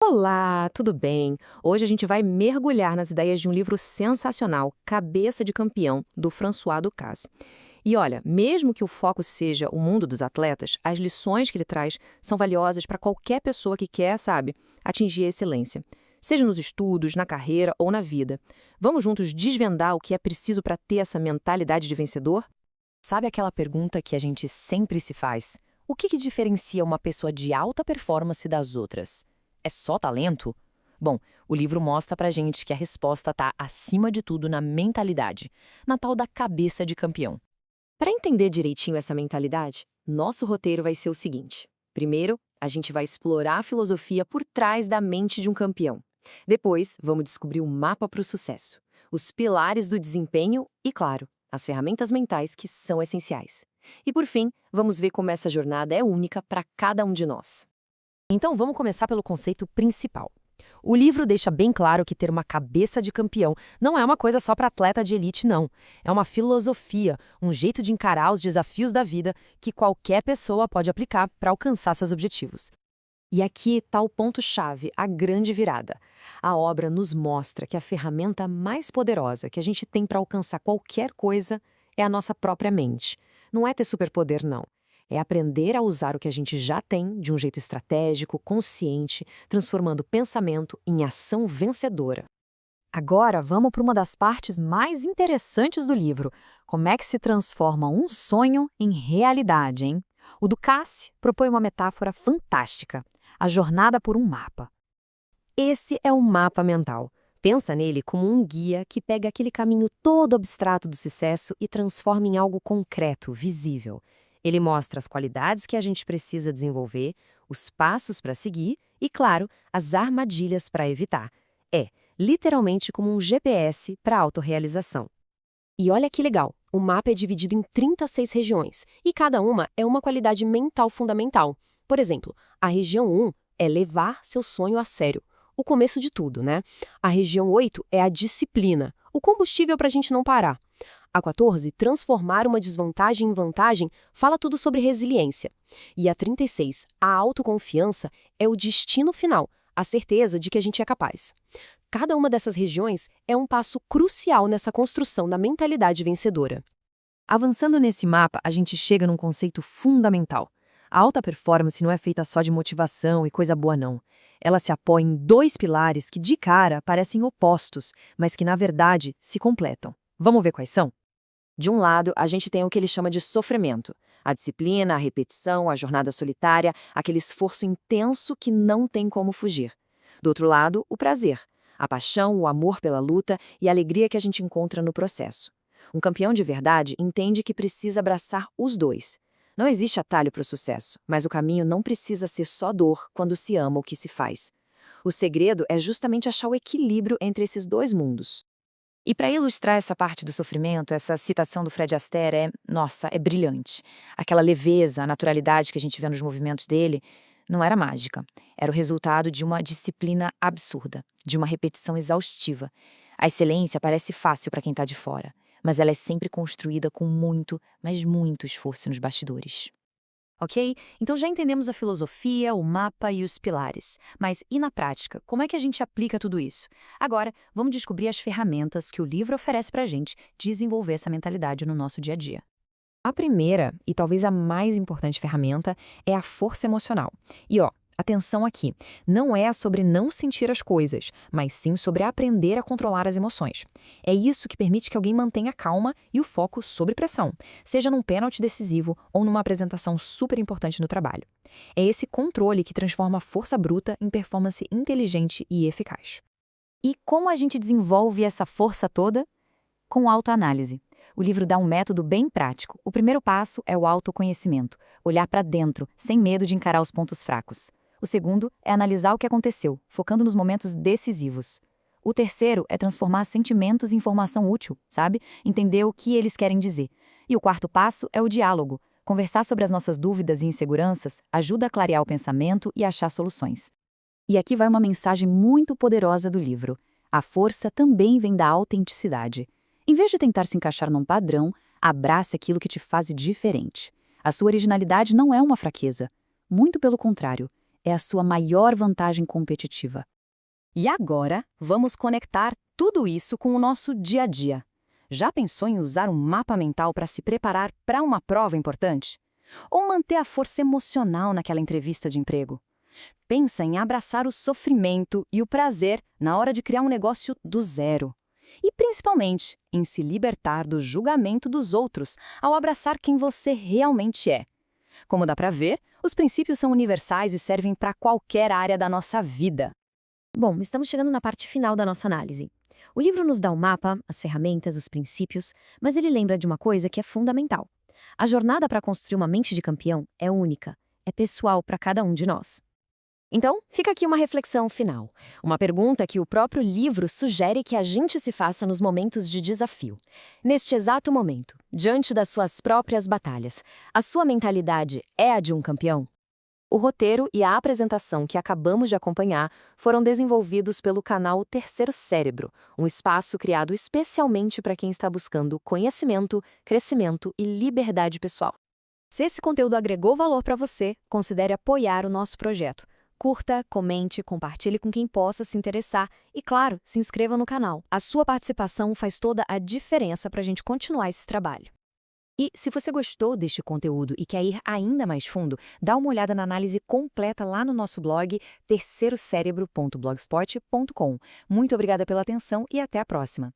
Olá, tudo bem? Hoje a gente vai mergulhar nas ideias de um livro sensacional, Cabeça de Campeão, do François Ducasse. E olha, mesmo que o foco seja o mundo dos atletas, as lições que ele traz são valiosas para qualquer pessoa que quer, sabe, atingir a excelência. Seja nos estudos, na carreira ou na vida. Vamos juntos desvendar o que é preciso para ter essa mentalidade de vencedor? Sabe aquela pergunta que a gente sempre se faz? O que diferencia uma pessoa de alta performance das outras? É só talento? Bom, o livro mostra pra gente que a resposta está acima de tudo na mentalidade, na tal da cabeça de campeão. Para entender direitinho essa mentalidade, nosso roteiro vai ser o seguinte. Primeiro, a gente vai explorar a filosofia por trás da mente de um campeão. Depois, vamos descobrir o mapa para o sucesso, os pilares do desempenho e, claro, as ferramentas mentais que são essenciais. E por fim, vamos ver como essa jornada é única para cada um de nós. Então vamos começar pelo conceito principal. O livro deixa bem claro que ter uma cabeça de campeão não é uma coisa só para atleta de elite, não. É uma filosofia, um jeito de encarar os desafios da vida que qualquer pessoa pode aplicar para alcançar seus objetivos. E aqui está o ponto-chave, a grande virada. A obra nos mostra que a ferramenta mais poderosa que a gente tem para alcançar qualquer coisa é a nossa própria mente. Não é ter superpoder, não. É aprender a usar o que a gente já tem de um jeito estratégico, consciente, transformando o pensamento em ação vencedora. Agora vamos para uma das partes mais interessantes do livro. Como é que se transforma um sonho em realidade, hein? O Ducasse propõe uma metáfora fantástica: a jornada por um mapa. Esse é o mapa mental. Pensa nele como um guia que pega aquele caminho todo abstrato do sucesso e transforma em algo concreto, visível. Ele mostra as qualidades que a gente precisa desenvolver, os passos para seguir e, claro, as armadilhas para evitar. É, literalmente como um GPS para a autorrealização. E olha que legal, o mapa é dividido em 36 regiões, e cada uma é uma qualidade mental fundamental. Por exemplo, a região 1 é levar seu sonho a sério. O começo de tudo, né? A região 8 é a disciplina, o combustível para a gente não parar. A 14, transformar uma desvantagem em vantagem, fala tudo sobre resiliência. E a 36, a autoconfiança, é o destino final, a certeza de que a gente é capaz. Cada uma dessas regiões é um passo crucial nessa construção da mentalidade vencedora. Avançando nesse mapa, a gente chega num conceito fundamental. A alta performance não é feita só de motivação e coisa boa, não. Ela se apoia em dois pilares que, de cara, parecem opostos, mas que, na verdade, se completam. Vamos ver quais são? De um lado, a gente tem o que ele chama de sofrimento. A disciplina, a repetição, a jornada solitária, aquele esforço intenso que não tem como fugir. Do outro lado, o prazer. A paixão, o amor pela luta e a alegria que a gente encontra no processo. Um campeão de verdade entende que precisa abraçar os dois. Não existe atalho para o sucesso, mas o caminho não precisa ser só dor quando se ama o que se faz. O segredo é justamente achar o equilíbrio entre esses dois mundos. E para ilustrar essa parte do sofrimento, essa citação do Fred Astaire nossa, é brilhante. Aquela leveza, a naturalidade que a gente vê nos movimentos dele, não era mágica. Era o resultado de uma disciplina absurda, de uma repetição exaustiva. A excelência parece fácil para quem está de fora, mas ela é sempre construída com muito, mas muito esforço nos bastidores. Ok? Então já entendemos a filosofia, o mapa e os pilares. Mas e na prática? Como é que a gente aplica tudo isso? Agora, vamos descobrir as ferramentas que o livro oferece para a gente desenvolver essa mentalidade no nosso dia a dia. A primeira, e talvez a mais importante ferramenta, é a força emocional. E atenção aqui, não é sobre não sentir as coisas, mas sim sobre aprender a controlar as emoções. É isso que permite que alguém mantenha a calma e o foco sob pressão, seja num pênalti decisivo ou numa apresentação super importante no trabalho. É esse controle que transforma a força bruta em performance inteligente e eficaz. E como a gente desenvolve essa força toda? Com autoanálise. O livro dá um método bem prático. O primeiro passo é o autoconhecimento, olhar para dentro, sem medo de encarar os pontos fracos. O segundo é analisar o que aconteceu, focando nos momentos decisivos. O terceiro é transformar sentimentos em informação útil, sabe? Entender o que eles querem dizer. E o quarto passo é o diálogo. Conversar sobre as nossas dúvidas e inseguranças ajuda a clarear o pensamento e achar soluções. E aqui vai uma mensagem muito poderosa do livro. A força também vem da autenticidade. Em vez de tentar se encaixar num padrão, abrace aquilo que te faz diferente. A sua originalidade não é uma fraqueza. Muito pelo contrário. é a sua maior vantagem competitiva. E agora, vamos conectar tudo isso com o nosso dia a dia. Já pensou em usar um mapa mental para se preparar para uma prova importante? Ou manter a força emocional naquela entrevista de emprego? Pensa em abraçar o sofrimento e o prazer na hora de criar um negócio do zero. E, principalmente, em se libertar do julgamento dos outros ao abraçar quem você realmente é. Como dá para ver, os princípios são universais e servem para qualquer área da nossa vida. Bom, estamos chegando na parte final da nossa análise. O livro nos dá o mapa, as ferramentas, os princípios, mas ele lembra de uma coisa que é fundamental. A jornada para construir uma mente de campeão é única, é pessoal para cada um de nós. Então, fica aqui uma reflexão final. Uma pergunta que o próprio livro sugere que a gente se faça nos momentos de desafio. Neste exato momento, diante das suas próprias batalhas, a sua mentalidade é a de um campeão? O roteiro e a apresentação que acabamos de acompanhar foram desenvolvidos pelo canal Terceiro Cérebro, um espaço criado especialmente para quem está buscando conhecimento, crescimento e liberdade pessoal. Se esse conteúdo agregou valor para você, considere apoiar o nosso projeto. Curta, comente, compartilhe com quem possa se interessar e, claro, se inscreva no canal. A sua participação faz toda a diferença para a gente continuar esse trabalho. E, se você gostou deste conteúdo e quer ir ainda mais fundo, dá uma olhada na análise completa lá no nosso blog terceirocérebro.blogspot.com. Muito obrigada pela atenção e até a próxima!